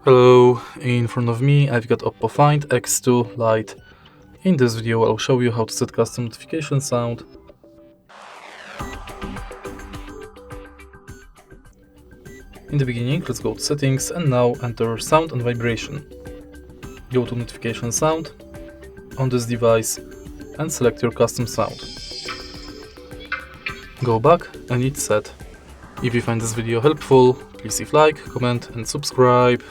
Hello, in front of me I've got Oppo Find X2 Lite. In this video I'll show you how to set custom notification sound. In the beginning, let's go to settings and now enter sound and vibration. Go to notification sound on this device and select your custom sound. Go back and hit set. If you find this video helpful, please leave like, comment and subscribe.